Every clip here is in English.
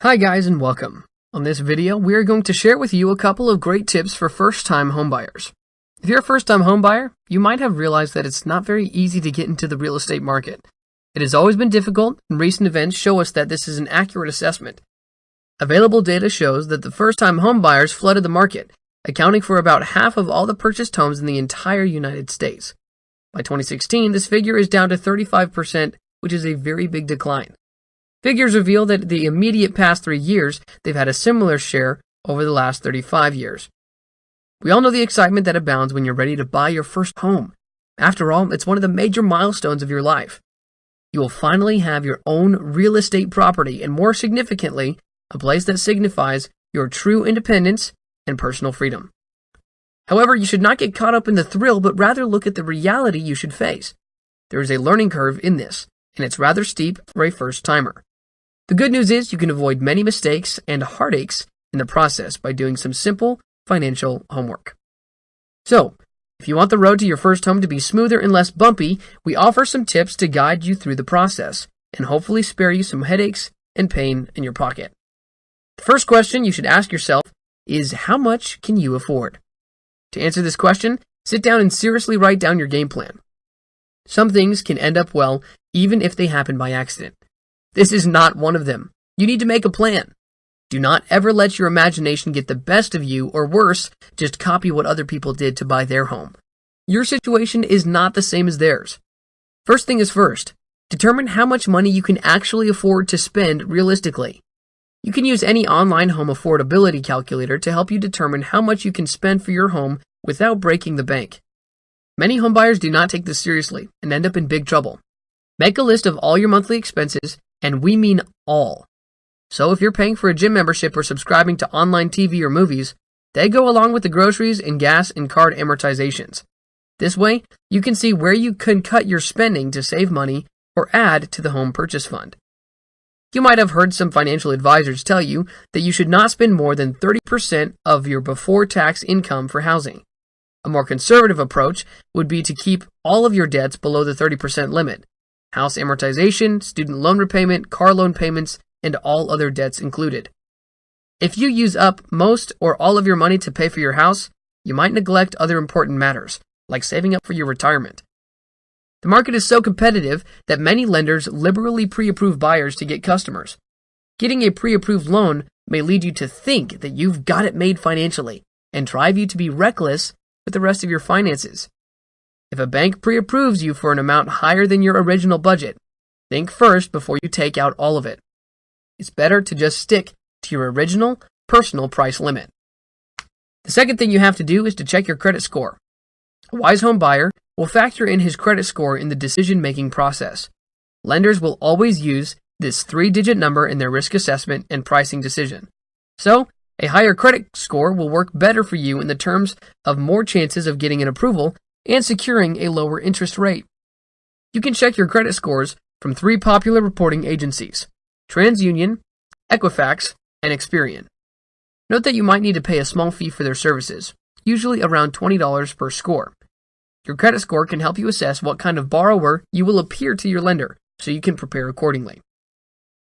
Hi guys and welcome. On this video, we are going to share with you a couple of great tips for first-time homebuyers. If you're a first-time homebuyer, you might have realized that it's not very easy to get into the real estate market. It has always been difficult, and recent events show us that this is an accurate assessment. Available data shows that the first-time homebuyers flooded the market, accounting for about half of all the purchased homes in the entire United States. By 2016, this figure is down to 35%, which is a very big decline. Figures reveal that the immediate past 3 years, they've had a similar share over the last 35 years. We all know the excitement that abounds when you're ready to buy your first home. After all, it's one of the major milestones of your life. You will finally have your own real estate property and, more significantly, a place that signifies your true independence and personal freedom. However, you should not get caught up in the thrill, but rather look at the reality you should face. There is a learning curve in this, and it's rather steep for a first-timer. The good news is you can avoid many mistakes and heartaches in the process by doing some simple financial homework. So, if you want the road to your first home to be smoother and less bumpy, we offer some tips to guide you through the process and hopefully spare you some headaches and pain in your pocket. The first question you should ask yourself is, how much can you afford? To answer this question, sit down and seriously write down your game plan. Some things can end up well even if they happen by accident. This is not one of them. You need to make a plan. Do not ever let your imagination get the best of you, or worse, just copy what other people did to buy their home. Your situation is not the same as theirs. First thing is first, determine how much money you can actually afford to spend realistically. You can use any online home affordability calculator to help you determine how much you can spend for your home without breaking the bank. Many homebuyers do not take this seriously and end up in big trouble. Make a list of all your monthly expenses, and we mean all. So if you're paying for a gym membership or subscribing to online TV or movies, they go along with the groceries and gas and card amortizations. This way, you can see where you can cut your spending to save money or add to the home purchase fund. You might have heard some financial advisors tell you that you should not spend more than 30% of your before-tax income for housing. A more conservative approach would be to keep all of your debts below the 30% limit. House amortization, student loan repayment, car loan payments, and all other debts included. If you use up most or all of your money to pay for your house, you might neglect other important matters, like saving up for your retirement. The market is so competitive that many lenders liberally pre-approve buyers to get customers. Getting a pre-approved loan may lead you to think that you've got it made financially and drive you to be reckless with the rest of your finances. If a bank pre-approves you for an amount higher than your original budget, think first before you take out all of it. It's better to just stick to your original personal price limit. The second thing you have to do is to check your credit score. A wise home buyer will factor in his credit score in the decision-making process. Lenders will always use this 3-digit number in their risk assessment and pricing decision. So, a higher credit score will work better for you in the terms of more chances of getting an approval and securing a lower interest rate. You can check your credit scores from 3 popular reporting agencies: TransUnion, Equifax, and Experian. Note that you might need to pay a small fee for their services, usually around $20 per score. Your credit score can help you assess what kind of borrower you will appear to your lender, so you can prepare accordingly.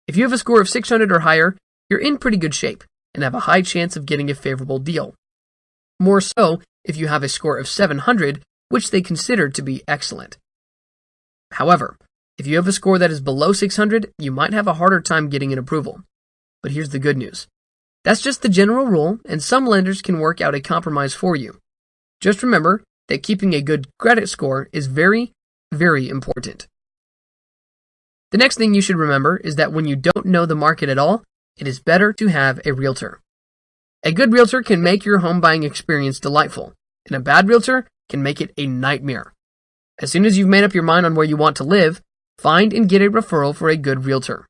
If you have a score of 600 or higher, you're in pretty good shape and have a high chance of getting a favorable deal. More so if you have a score of 700, which they consider to be excellent. However, if you have a score that is below 600, you might have a harder time getting an approval. But here's the good news. That's just the general rule, and some lenders can work out a compromise for you. Just remember that keeping a good credit score is very, very important. The next thing you should remember is that when you don't know the market at all, it is better to have a realtor. A good realtor can make your home buying experience delightful, and a bad realtor can make it a nightmare. As soon as you've made up your mind on where you want to live, find and get a referral for a good realtor.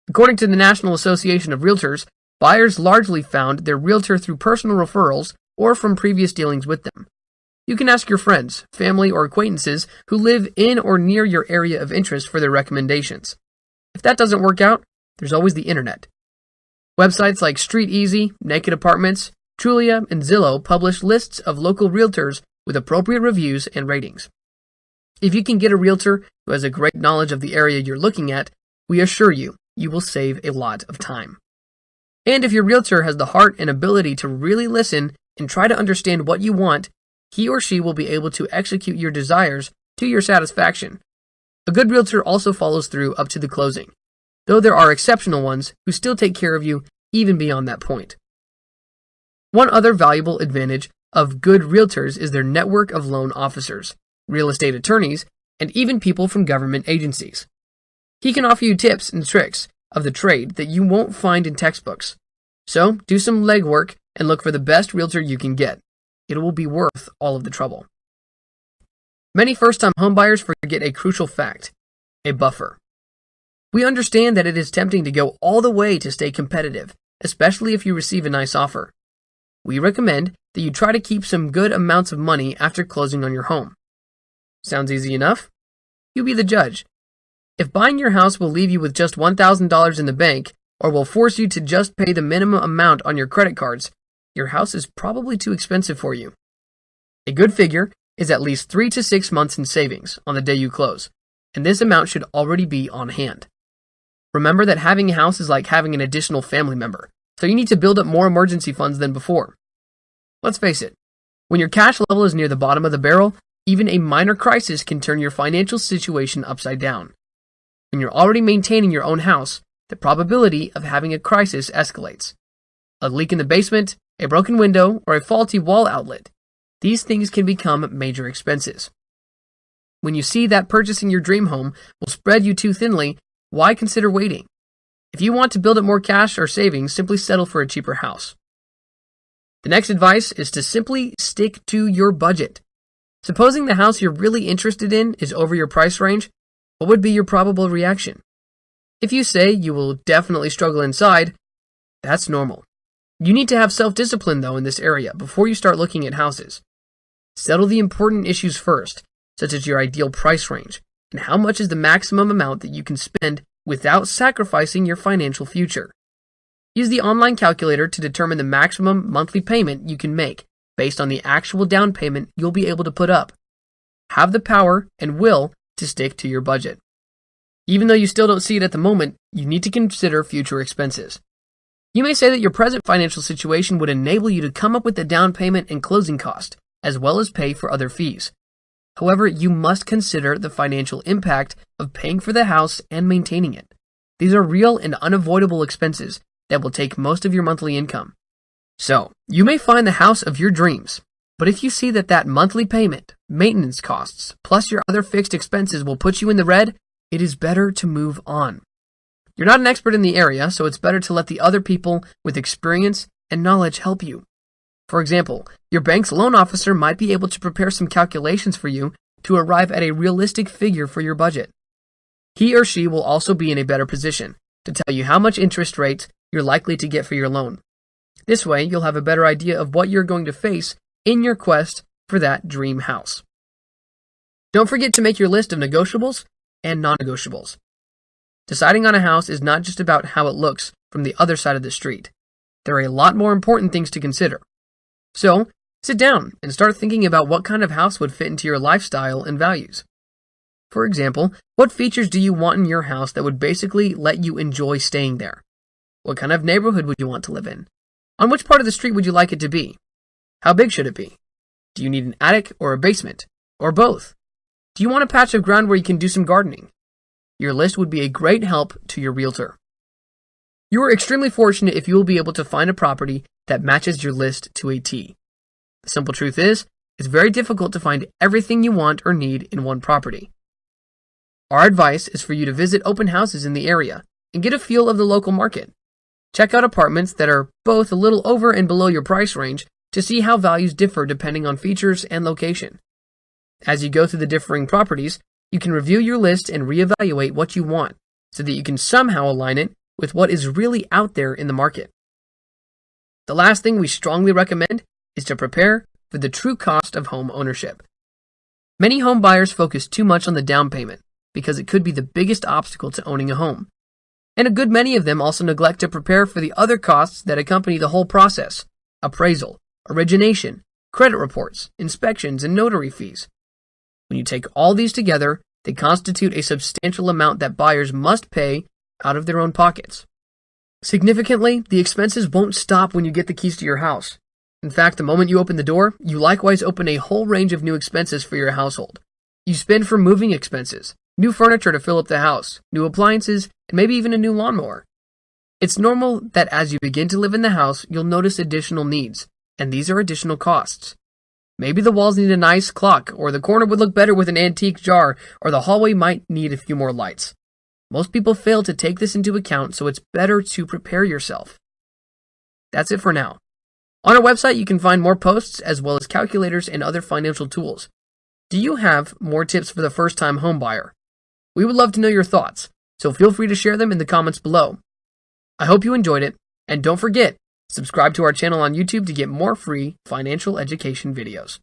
According to the National Association of Realtors, buyers largely found their realtor through personal referrals or from previous dealings with them. You can ask your friends, family, or acquaintances who live in or near your area of interest for their recommendations. If that doesn't work out, there's always the internet. Websites like Street Easy, Naked Apartments, Trulia, and Zillow publish lists of local realtors with appropriate reviews and ratings. If you can get a realtor who has a great knowledge of the area you're looking at, we assure you, you will save a lot of time. And if your realtor has the heart and ability to really listen and try to understand what you want, he or she will be able to execute your desires to your satisfaction. A good realtor also follows through up to the closing, though there are exceptional ones who still take care of you even beyond that point. One other valuable advantage of good realtors is their network of loan officers, real estate attorneys, and even people from government agencies. He can offer you tips and tricks of the trade that you won't find in textbooks. So do some legwork and look for the best realtor you can get. It will be worth all of the trouble. Many first-time homebuyers forget a crucial fact: a buffer. We understand that it is tempting to go all the way to stay competitive, especially if you receive a nice offer. We recommend that you try to keep some good amounts of money after closing on your home. Sounds easy enough? You be the judge. If buying your house will leave you with just $1,000 in the bank, or will force you to just pay the minimum amount on your credit cards, your house is probably too expensive for you. A good figure is at least 3 to 6 months in savings on the day you close, and this amount should already be on hand. Remember that having a house is like having an additional family member, so you need to build up more emergency funds than before. Let's face it, when your cash level is near the bottom of the barrel, even a minor crisis can turn your financial situation upside down. When you're already maintaining your own house, the probability of having a crisis escalates. A leak in the basement, a broken window, or a faulty wall outlet. These things can become major expenses. When you see that purchasing your dream home will spread you too thinly, why consider waiting? If you want to build up more cash or savings, simply settle for a cheaper house. The next advice is to simply stick to your budget. Supposing the house you're really interested in is over your price range, what would be your probable reaction? If you say you will definitely struggle inside, that's normal. You need to have self-discipline though in this area before you start looking at houses. Settle the important issues first, such as your ideal price range, and how much is the maximum amount that you can spend without sacrificing your financial future. Use the online calculator to determine the maximum monthly payment you can make based on the actual down payment you'll be able to put up. Have the power and will to stick to your budget. Even though you still don't see it at the moment, you need to consider future expenses. You may say that your present financial situation would enable you to come up with the down payment and closing cost, as well as pay for other fees. However, you must consider the financial impact of paying for the house and maintaining it. These are real and unavoidable expenses that will take most of your monthly income. So, you may find the house of your dreams, but if you see that monthly payment, maintenance costs, plus your other fixed expenses will put you in the red, it is better to move on. You're not an expert in the area, so it's better to let the other people with experience and knowledge help you. For example, your bank's loan officer might be able to prepare some calculations for you to arrive at a realistic figure for your budget. He or she will also be in a better position to tell you how much interest rate you're likely to get for your loan. This way, you'll have a better idea of what you're going to face in your quest for that dream house. Don't forget to make your list of negotiables and non-negotiables. Deciding on a house is not just about how it looks from the other side of the street. There are a lot more important things to consider. So, sit down and start thinking about what kind of house would fit into your lifestyle and values. For example, what features do you want in your house that would basically let you enjoy staying there? What kind of neighborhood would you want to live in? On which part of the street would you like it to be? How big should it be? Do you need an attic or a basement? Or both? Do you want a patch of ground where you can do some gardening? Your list would be a great help to your realtor. You are extremely fortunate if you will be able to find a property that matches your list to a T. The simple truth is, it's very difficult to find everything you want or need in one property. Our advice is for you to visit open houses in the area and get a feel of the local market. Check out apartments that are both a little over and below your price range to see how values differ depending on features and location. As you go through the differing properties, you can review your list and reevaluate what you want so that you can somehow align it with what is really out there in the market. The last thing we strongly recommend is to prepare for the true cost of home ownership. Many home buyers focus too much on the down payment because it could be the biggest obstacle to owning a home. And a good many of them also neglect to prepare for the other costs that accompany the whole process: appraisal, origination, credit reports, inspections, and notary fees. When you take all these together, they constitute a substantial amount that buyers must pay out of their own pockets. Significantly, the expenses won't stop when you get the keys to your house. In fact, the moment you open the door, you likewise open a whole range of new expenses for your household. You spend for moving expenses, new furniture to fill up the house, new appliances, and maybe even a new lawnmower. It's normal that as you begin to live in the house, you'll notice additional needs, and these are additional costs. Maybe the walls need a nice clock, or the corner would look better with an antique jar, or the hallway might need a few more lights. Most people fail to take this into account, so it's better to prepare yourself. That's it for now. On our website, you can find more posts as well as calculators and other financial tools. Do you have more tips for the first-time home buyer? We would love to know your thoughts, so feel free to share them in the comments below. I hope you enjoyed it, and don't forget, subscribe to our channel on YouTube to get more free financial education videos.